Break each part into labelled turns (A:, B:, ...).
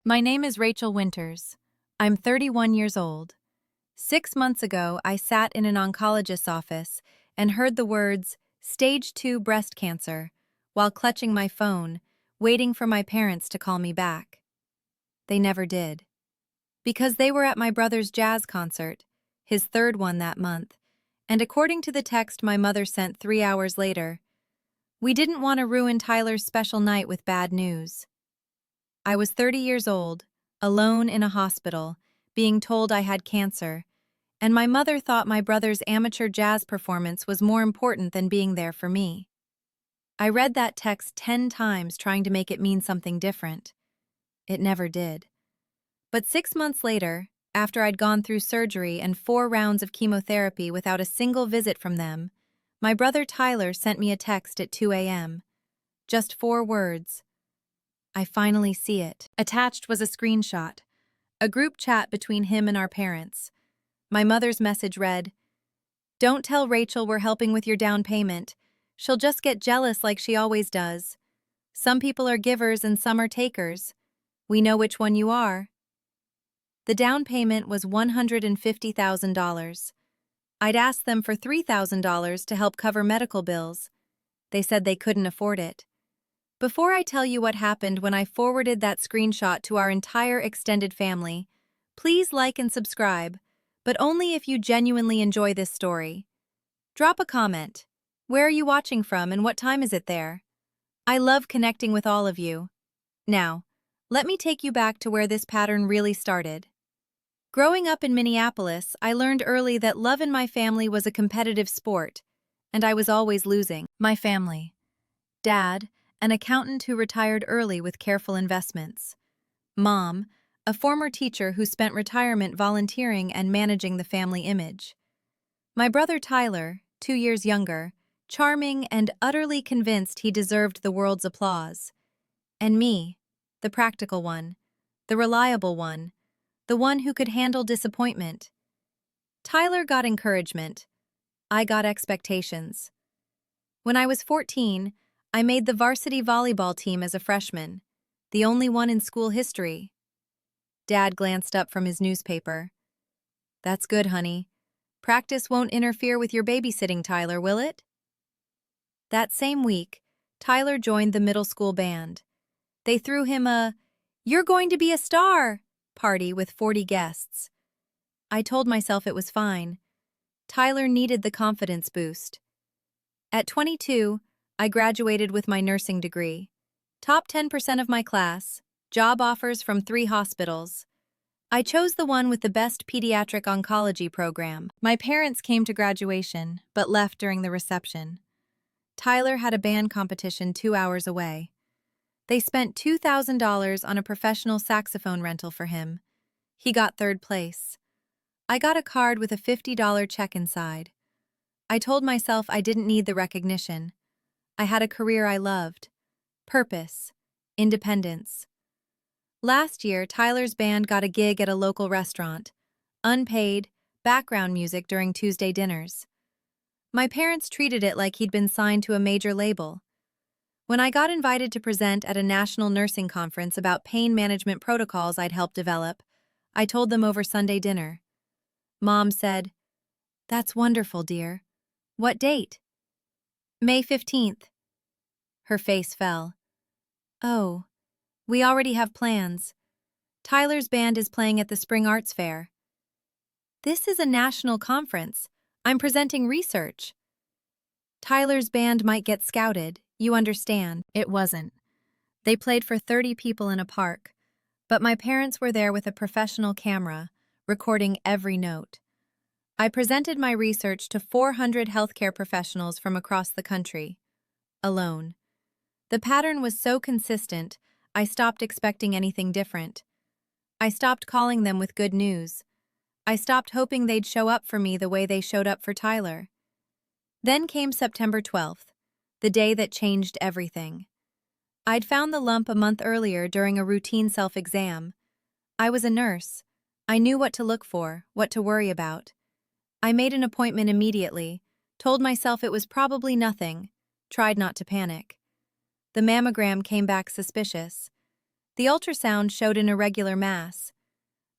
A: My name is Rachel Winters. I'm 31 years old. 6 months ago, I sat in an oncologist's office and heard the words, Stage 2 breast cancer, while clutching my phone, waiting for my parents to call me back. They never did. Because they were at my brother's jazz concert, his third one that month, and according to the text my mother sent 3 hours later, we didn't want to ruin Tyler's special night with bad news. I was 30 years old, alone in a hospital, being told I had cancer, and my mother thought my brother's amateur jazz performance was more important than being there for me. I read that text 10 times trying to make it mean something different. It never did. But 6 months later, after I'd gone through surgery and 4 rounds of chemotherapy without a single visit from them, my brother Tyler sent me a text at 2 a.m. Just 4 words. I finally see it. Attached was a screenshot, a group chat between him and our parents. My mother's message read, "Don't tell Rachel we're helping with your down payment. She'll just get jealous like she always does. Some people are givers and some are takers. We know which one you are." The down payment was $150,000. I'd asked them for $3,000 to help cover medical bills. They said they couldn't afford it. Before I tell you what happened when I forwarded that screenshot to our entire extended family, please like and subscribe, but only if you genuinely enjoy this story. Drop a comment. Where are you watching from and what time is it there? I love connecting with all of you. Now, let me take you back to where this pattern really started. Growing up in Minneapolis, I learned early that love in my family was a competitive sport, and I was always losing. My family. Dad, an accountant who retired early with careful investments. Mom, a former teacher who spent retirement volunteering and managing the family image. My brother Tyler, 2 years younger, charming and utterly convinced he deserved the world's applause. And me, the practical one, the reliable one, the one who could handle disappointment. Tyler got encouragement. I got expectations. When I was 14, I made the varsity volleyball team as a freshman, the only one in school history. Dad glanced up from his newspaper. "That's good, honey. Practice won't interfere with your babysitting, Tyler, will it?" That same week, Tyler joined the middle school band. They threw him a "You're going to be a star" party with 40 guests. I told myself it was fine. Tyler needed the confidence boost. At 22, I graduated with my nursing degree. Top 10% of my class, job offers from 3 hospitals. I chose the one with the best pediatric oncology program. My parents came to graduation, but left during the reception. Tyler had a band competition 2 hours away. They spent $2,000 on a professional saxophone rental for him. He got 3rd place. I got a card with a $50 check inside. I told myself I didn't need the recognition. I had a career I loved. Purpose. Independence. Last year, Tyler's band got a gig at a local restaurant. Unpaid, background music during Tuesday dinners. My parents treated it like he'd been signed to a major label. When I got invited to present at a national nursing conference about pain management protocols I'd helped develop, I told them over Sunday dinner. Mom said, "That's wonderful, dear. What date?" "May 15th. Her face fell. "Oh, we already have plans. Tyler's band is playing at the Spring Arts Fair." "This is a national conference. I'm presenting research." "Tyler's band might get scouted, you understand." It wasn't. They played for 30 people in a park, but my parents were there with a professional camera, recording every note. I presented my research to 400 healthcare professionals from across the country. Alone. The pattern was so consistent, I stopped expecting anything different. I stopped calling them with good news. I stopped hoping they'd show up for me the way they showed up for Tyler. Then came September 12th, the day that changed everything. I'd found the lump a month earlier during a routine self-exam. I was a nurse. I knew what to look for, what to worry about. I made an appointment immediately, told myself it was probably nothing, tried not to panic. The mammogram came back suspicious. The ultrasound showed an irregular mass.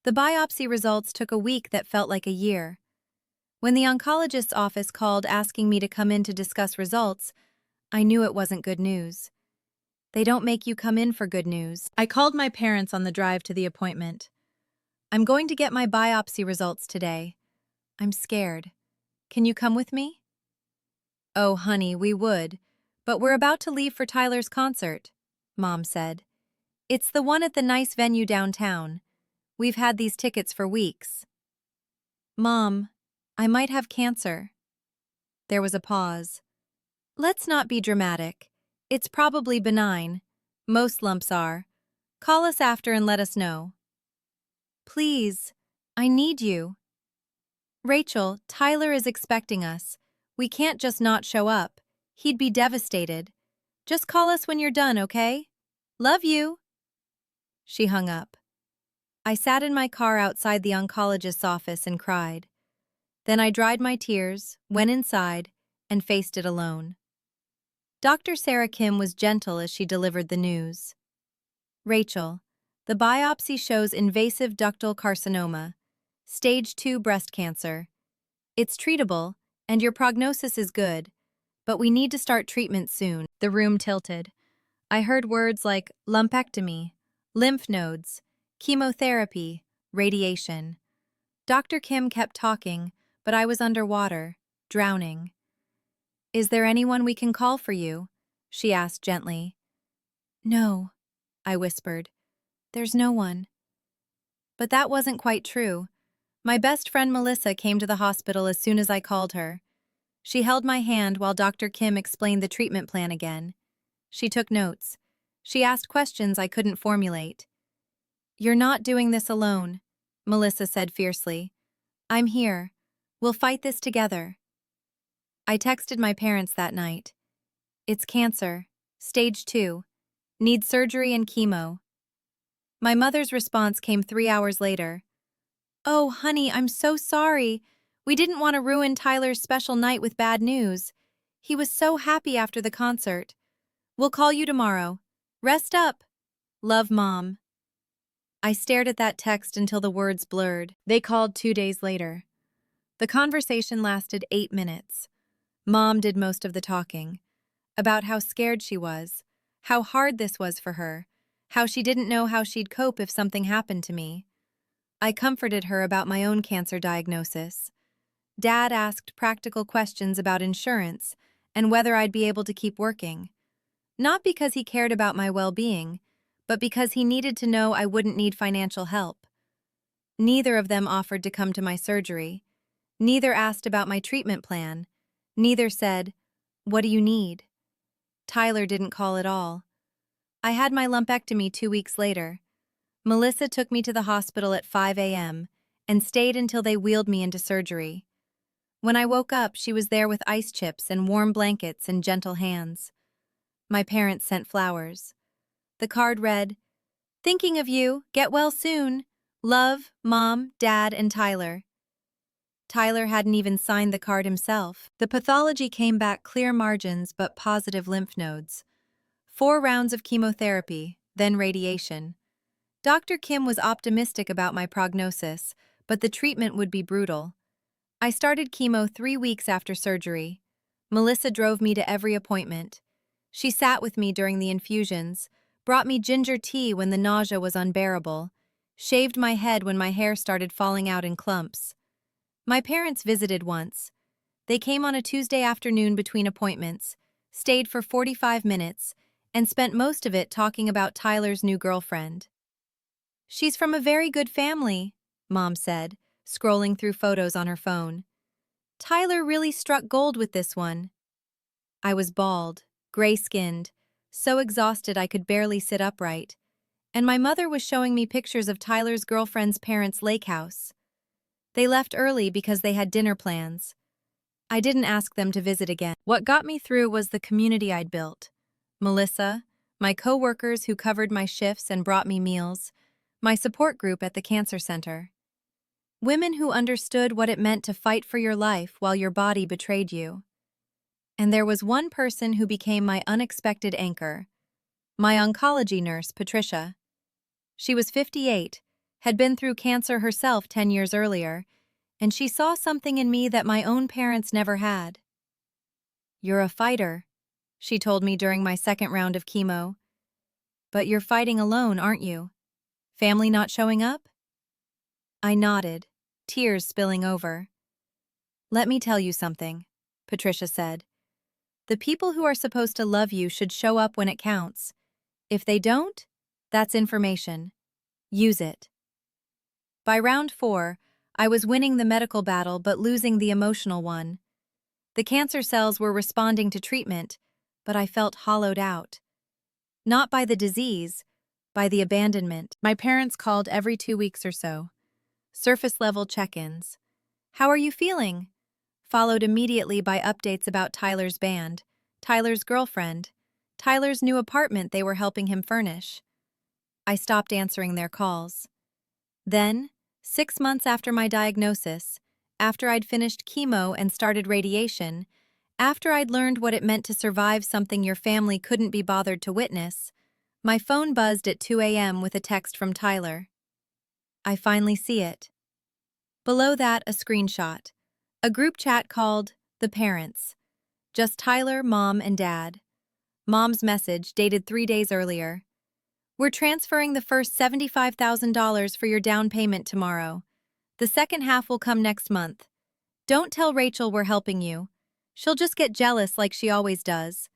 A: The biopsy results took a week that felt like a year. When the oncologist's office called asking me to come in to discuss results, I knew it wasn't good news. They don't make you come in for good news. I called my parents on the drive to the appointment. I'm going to get my biopsy results today. I'm scared. Can you come with me? Oh, honey, we would, but we're about to leave for Tyler's concert, Mom said. It's the one at the nice venue downtown. We've had these tickets for weeks. Mom, I might have cancer. There was a pause. Let's not be dramatic. It's probably benign. Most lumps are. Call us after and let us know. Please, I need you. Rachel, Tyler is expecting us. We can't just not show up. He'd be devastated. Just call us when you're done, okay? Love you. She hung up. I sat in my car outside the oncologist's office and cried. Then I dried my tears, went inside, and faced it alone. Dr. Sarah Kim was gentle as she delivered the news. Rachel, the biopsy shows invasive ductal carcinoma, stage 2 breast cancer. It's treatable, and your prognosis is good, but we need to start treatment soon. The room tilted. I heard words like lumpectomy, lymph nodes, chemotherapy, radiation. Dr. Kim kept talking, but I was underwater, drowning. Is there anyone we can call for you? She asked gently. No, I whispered. There's no one. But that wasn't quite true. My best friend Melissa came to the hospital as soon as I called her. She held my hand while Dr. Kim explained the treatment plan again. She took notes. She asked questions I couldn't formulate. You're not doing this alone, Melissa said fiercely. I'm here. We'll fight this together. I texted my parents that night. It's cancer, stage 2, needs surgery and chemo. My mother's response came 3 hours later. Oh, honey, I'm so sorry. We didn't want to ruin Tyler's special night with bad news. He was so happy after the concert. We'll call you tomorrow. Rest up. Love, Mom. I stared at that text until the words blurred. They called 2 days later. The conversation lasted 8 minutes. Mom did most of the talking. About how scared she was, how hard this was for her, how she didn't know how she'd cope if something happened to me. I comforted her about my own cancer diagnosis. Dad asked practical questions about insurance and whether I'd be able to keep working. Not because he cared about my well-being, but because he needed to know I wouldn't need financial help. Neither of them offered to come to my surgery. Neither asked about my treatment plan. Neither said, "What do you need?" Tyler didn't call at all. I had my lumpectomy 2 weeks later. Melissa took me to the hospital at 5 a.m. and stayed until they wheeled me into surgery. When I woke up, she was there with ice chips and warm blankets and gentle hands. My parents sent flowers. The card read, "Thinking of you, get well soon. Love, Mom, Dad, and Tyler." Tyler hadn't even signed the card himself. The pathology came back clear margins but positive lymph nodes. 4 rounds of chemotherapy, then radiation. Dr. Kim was optimistic about my prognosis, but the treatment would be brutal. I started chemo 3 weeks after surgery. Melissa drove me to every appointment. She sat with me during the infusions, brought me ginger tea when the nausea was unbearable, shaved my head when my hair started falling out in clumps. My parents visited once. They came on a Tuesday afternoon between appointments, stayed for 45 minutes, and spent most of it talking about Tyler's new girlfriend. She's from a very good family, Mom said, scrolling through photos on her phone. Tyler really struck gold with this one. I was bald, gray-skinned, so exhausted I could barely sit upright, and my mother was showing me pictures of Tyler's girlfriend's parents' lake house. They left early because they had dinner plans. I didn't ask them to visit again. What got me through was the community I'd built. Melissa, my co-workers who covered my shifts and brought me meals, my support group at the cancer center. Women who understood what it meant to fight for your life while your body betrayed you. And there was one person who became my unexpected anchor. My oncology nurse, Patricia. She was 58, had been through cancer herself 10 years earlier, and she saw something in me that my own parents never had. "You're a fighter," she told me during my second round of chemo. "But you're fighting alone, aren't you? Family not showing up?" I nodded, tears spilling over. "Let me tell you something," Patricia said. "The people who are supposed to love you should show up when it counts. If they don't, that's information. Use it." By round 4, I was winning the medical battle but losing the emotional one. The cancer cells were responding to treatment, but I felt hollowed out. Not by the disease, by the abandonment. My parents called every 2 weeks or so. Surface-level check-ins. "How are you feeling?" Followed immediately by updates about Tyler's band, Tyler's girlfriend, Tyler's new apartment they were helping him furnish. I stopped answering their calls. Then, 6 months after my diagnosis, after I'd finished chemo and started radiation, after I'd learned what it meant to survive something your family couldn't be bothered to witness, my phone buzzed at 2 a.m. with a text from Tyler. I finally see it. Below that, a screenshot. A group chat called The Parents. Just Tyler, Mom, and Dad. Mom's message, dated 3 days earlier. "We're transferring the first $75,000 for your down payment tomorrow. The second half will come next month. Don't tell Rachel we're helping you. She'll just get jealous like she always does.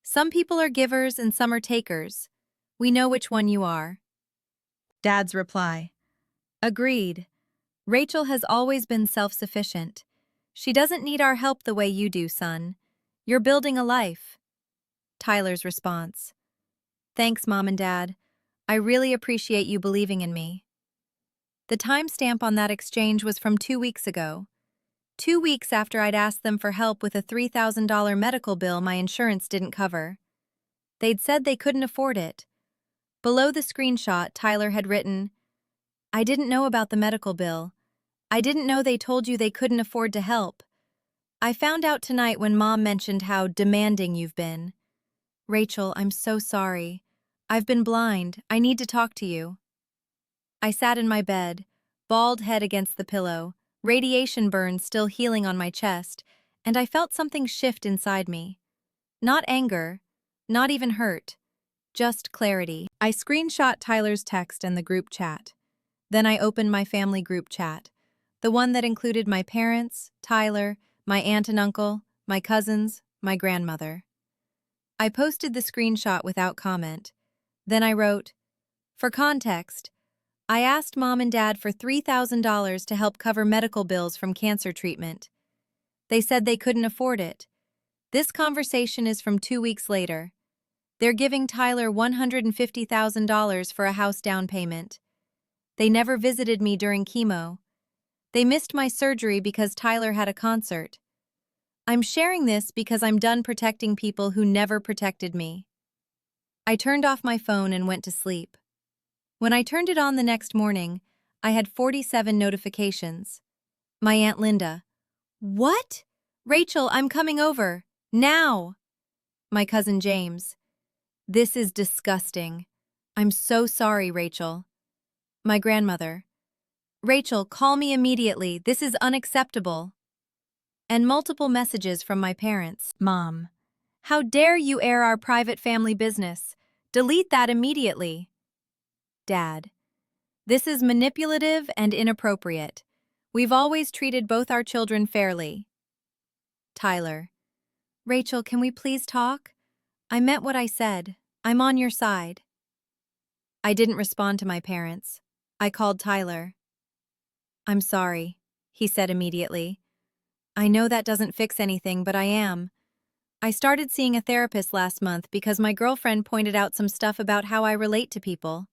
A: Some people are givers and some are takers. We know which one you are." Dad's reply. "Agreed. Rachel has always been self-sufficient. She doesn't need our help the way you do, son. You're building a life." Tyler's response. "Thanks, Mom and Dad. I really appreciate you believing in me." The timestamp on that exchange was from 2 weeks ago. 2 weeks after I'd asked them for help with a $3,000 medical bill my insurance didn't cover. They'd said they couldn't afford it. Below the screenshot, Tyler had written, "I didn't know about the medical bill. I didn't know they told you they couldn't afford to help. I found out tonight when Mom mentioned how demanding you've been. Rachel, I'm so sorry. I've been blind. I need to talk to you." I sat in my bed, bald head against the pillow, radiation burns still healing on my chest, and I felt something shift inside me. Not anger, not even hurt, just clarity. I screenshot Tyler's text and the group chat. Then I opened my family group chat, the one that included my parents, Tyler, my aunt and uncle, my cousins, my grandmother. I posted the screenshot without comment. Then I wrote, "For context, I asked Mom and Dad for $3,000 to help cover medical bills from cancer treatment. They said they couldn't afford it. This conversation is from 2 weeks later. They're giving Tyler $150,000 for a house down payment. They never visited me during chemo. They missed my surgery because Tyler had a concert. I'm sharing this because I'm done protecting people who never protected me." I turned off my phone and went to sleep. When I turned it on the next morning, I had 47 notifications. My Aunt Linda. "What? Rachel, I'm coming over. Now!" My cousin James. "This is disgusting. I'm so sorry, Rachel." My grandmother. "Rachel, call me immediately. This is unacceptable." And multiple messages from my parents. Mom. "How dare you air our private family business? Delete that immediately." Dad. "This is manipulative and inappropriate. We've always treated both our children fairly." Tyler. "Rachel, can we please talk? I meant what I said. I'm on your side." I didn't respond to my parents. I called Tyler. "I'm sorry," he said immediately. "I know that doesn't fix anything, but I am. I started seeing a therapist last month because my girlfriend pointed out some stuff about how I relate to people.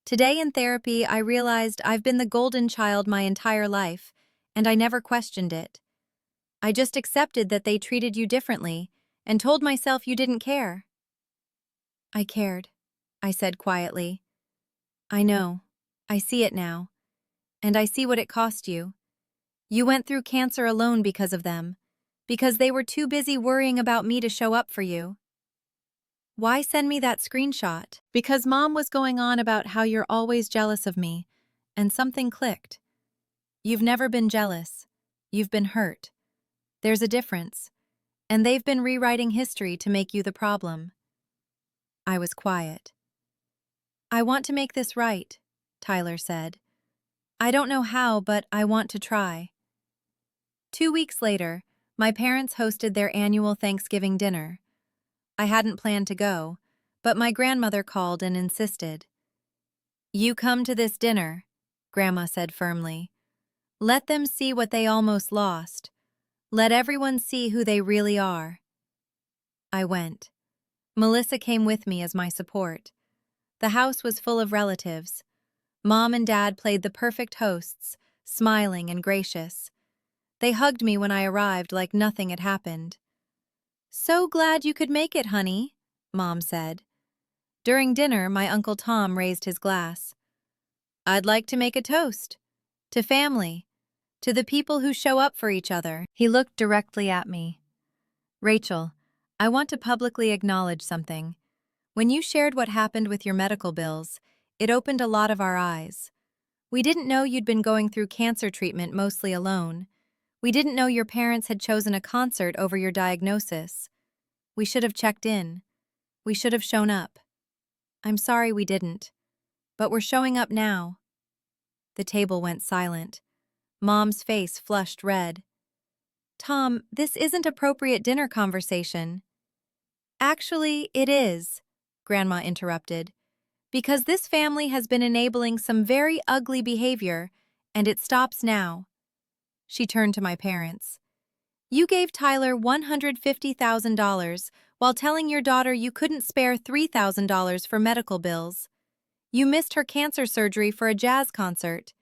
A: Today in therapy, I realized I've been the golden child my entire life, and I never questioned it. I just accepted that they treated you differently and told myself you didn't care." "I cared," I said quietly. "I know. I see it now. And I see what it cost you. You went through cancer alone because of them, because they were too busy worrying about me to show up for you." Why send me that screenshot? Because Mom was going on about how you're always jealous of me, and something clicked. You've never been jealous. You've been hurt. There's a difference. And they've been rewriting history to make you the problem. I was quiet. I want to make this right, Tyler said. I don't know how, but I want to try. 2 weeks later, my parents hosted their annual Thanksgiving dinner. I hadn't planned to go, but my grandmother called and insisted. You come to this dinner, Grandma said firmly. Let them see what they almost lost. Let everyone see who they really are. I went. Melissa came with me as my support. The house was full of relatives. Mom and Dad played the perfect hosts, smiling and gracious. They hugged me when I arrived like nothing had happened. So glad you could make it, honey, Mom said. During dinner, my Uncle Tom raised his glass. I'd like to make a toast. To family. To the people who show up for each other. He looked directly at me. Rachel, I want to publicly acknowledge something. When you shared what happened with your medical bills, it opened a lot of our eyes. We didn't know you'd been going through cancer treatment mostly alone. We didn't know your parents had chosen a concert over your diagnosis. We should have checked in. We should have shown up. I'm sorry we didn't. But we're showing up now. The table went silent. Mom's face flushed red. Tom, this isn't appropriate dinner conversation. Actually, it is, Grandma interrupted, because this family has been enabling some very ugly behavior, and it stops now. She turned to my parents. You gave Tyler $150,000 while telling your daughter you couldn't spare $3,000 for medical bills. You missed her cancer surgery for a jazz concert.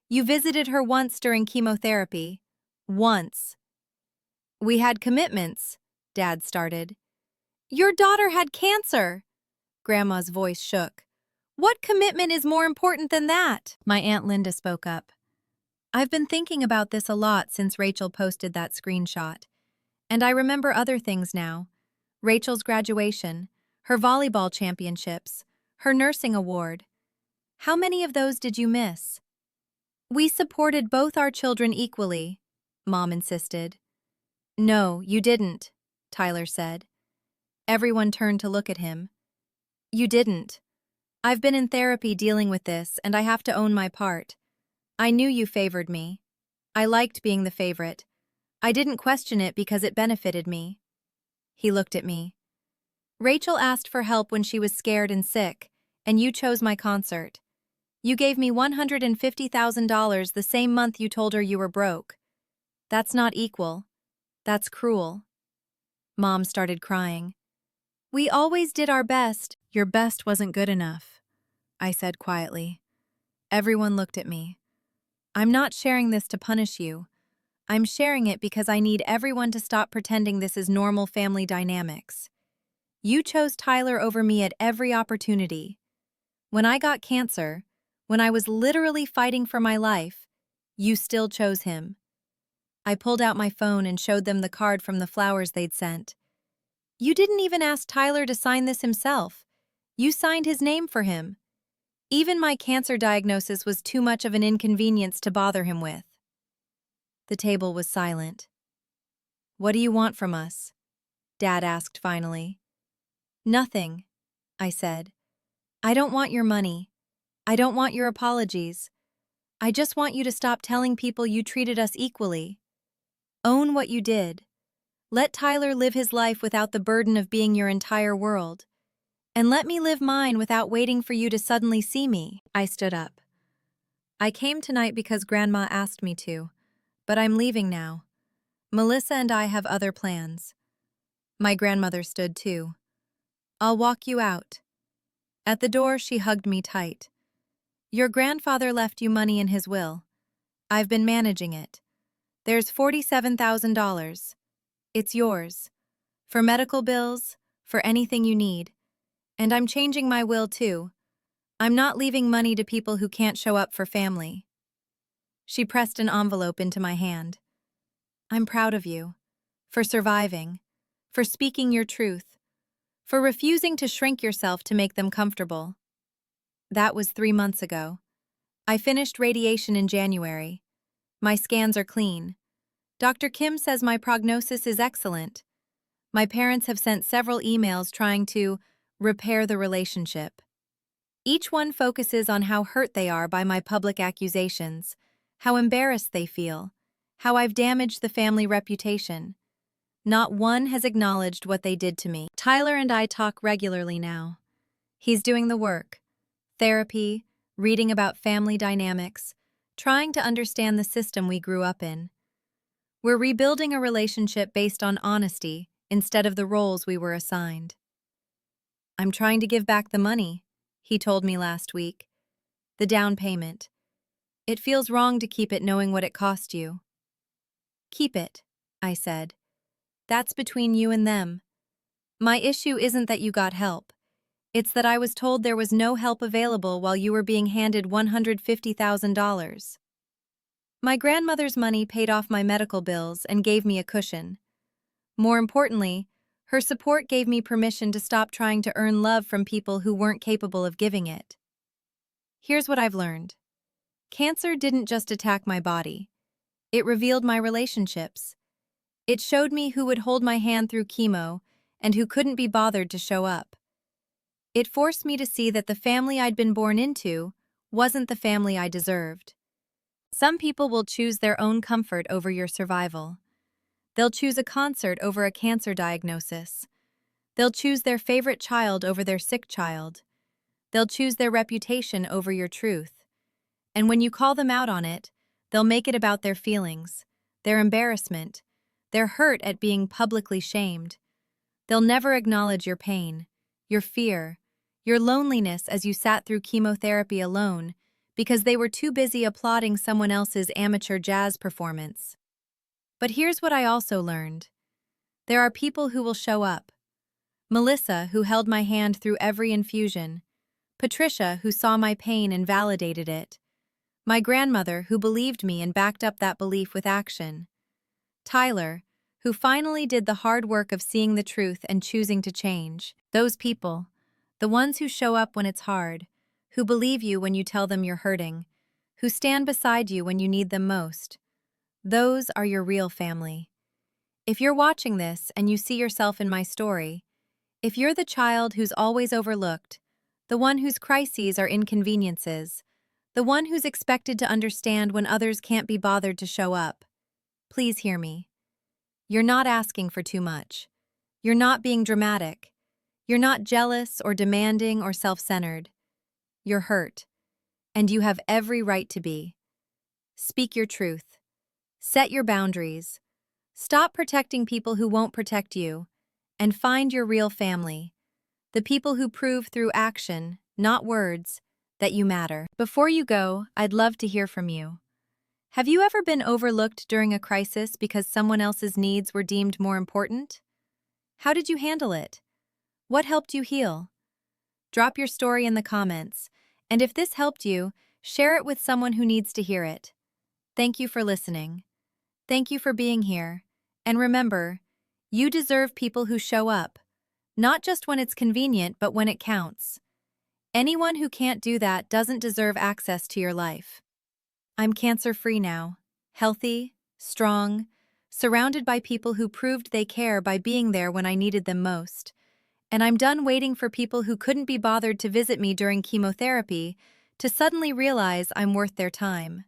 A: You visited her once during chemotherapy. Once. We had commitments, Dad started. Your daughter had cancer! Grandma's voice shook. What commitment is more important than that? My Aunt Linda spoke up. I've been thinking about this a lot since Rachel posted that screenshot. And I remember other things now. Rachel's graduation, her volleyball championships, her nursing award. How many of those did you miss? We supported both our children equally, Mom insisted. No, you didn't, Tyler said. Everyone turned to look at him. You didn't. I've been in therapy dealing with this, and I have to own my part. I knew you favored me. I liked being the favorite. I didn't question it because it benefited me. He looked at me. Rachel asked for help when she was scared and sick, and you chose my concert. You gave me $150,000 the same month you told her you were broke. That's not equal. That's cruel. Mom started crying. We always did our best. Your best wasn't good enough, I said quietly. Everyone looked at me. I'm not sharing this to punish you. I'm sharing it because I need everyone to stop pretending this is normal family dynamics. You chose Tyler over me at every opportunity. When I got cancer, when I was literally fighting for my life, you still chose him. I pulled out my phone and showed them the card from the flowers they'd sent. You didn't even ask Tyler to sign this himself. You signed his name for him. Even my cancer diagnosis was too much of an inconvenience to bother him with. The table was silent. What do you want from us? Dad asked finally. Nothing, I said. I don't want your money. I don't want your apologies. I just want you to stop telling people you treated us equally. Own what you did. Let Tyler live his life without the burden of being your entire world. And let me live mine without waiting for you to suddenly see me. I stood up. I came tonight because Grandma asked me to, but I'm leaving now. Melissa and I have other plans. My grandmother stood too. I'll walk you out. At the door, she hugged me tight. Your grandfather left you money in his will. I've been managing it. There's $47,000. It's yours. For medical bills, for anything you need. And I'm changing my will too. I'm not leaving money to people who can't show up for family. She pressed an envelope into my hand. I'm proud of you. For surviving. For speaking your truth. for refusing to shrink yourself to make them comfortable. That was 3 months ago. I finished radiation in January. My scans are clean. Dr. Kim says my prognosis is excellent. My parents have sent several emails trying to repair the relationship. Each one focuses on how hurt they are by my public accusations, how embarrassed they feel, how I've damaged the family reputation. Not one has acknowledged what they did to me. Tyler and I talk regularly now. He's doing the work, therapy, reading about family dynamics, trying to understand the system we grew up in. We're rebuilding a relationship based on honesty instead of the roles we were assigned. I'm trying to give back the money, he told me last week. The down payment. It feels wrong to keep it knowing what it cost you. Keep it, I said. That's between you and them. My issue isn't that you got help. It's that I was told there was no help available while you were being handed $150,000. My grandmother's money paid off my medical bills and gave me a cushion. More importantly, her support gave me permission to stop trying to earn love from people who weren't capable of giving it. Here's what I've learned. Cancer didn't just attack my body. It revealed my relationships. It showed me who would hold my hand through chemo and who couldn't be bothered to show up. It forced me to see that the family I'd been born into wasn't the family I deserved. Some people will choose their own comfort over your survival. They'll choose a concert over a cancer diagnosis. They'll choose their favorite child over their sick child. They'll choose their reputation over your truth. And when you call them out on it, they'll make it about their feelings, their embarrassment, their hurt at being publicly shamed. They'll never acknowledge your pain, your fear, your loneliness as you sat through chemotherapy alone because they were too busy applauding someone else's amateur jazz performance. But here's what I also learned. There are people who will show up. Melissa, who held my hand through every infusion. Patricia, who saw my pain and validated it. My grandmother, who believed me and backed up that belief with action. Tyler, who finally did the hard work of seeing the truth and choosing to change. Those people, the ones who show up when it's hard, who believe you when you tell them you're hurting, who stand beside you when you need them most. Those are your real family. If you're watching this and you see yourself in my story, if you're the child who's always overlooked, the one whose crises are inconveniences, the one who's expected to understand when others can't be bothered to show up, please hear me. You're not asking for too much. You're not being dramatic. You're not jealous or demanding or self-centered. You're hurt, and you have every right to be. Speak your truth. Set your boundaries. Stop protecting people who won't protect you, and find your real family, the people who prove through action, not words, that you matter. Before you go, I'd love to hear from you. Have you ever been overlooked during a crisis because someone else's needs were deemed more important? How did you handle it? What helped you heal? Drop your story in the comments, and if this helped you, share it with someone who needs to hear it. Thank you for listening. Thank you for being here. And remember, you deserve people who show up, not just when it's convenient, but when it counts. Anyone who can't do that doesn't deserve access to your life. I'm cancer-free now, healthy, strong, surrounded by people who proved they care by being there when I needed them most. And I'm done waiting for people who couldn't be bothered to visit me during chemotherapy to suddenly realize I'm worth their time.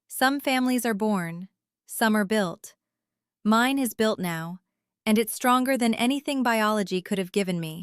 A: Some families are born, some are built. Mine is built now, and it's stronger than anything biology could have given me.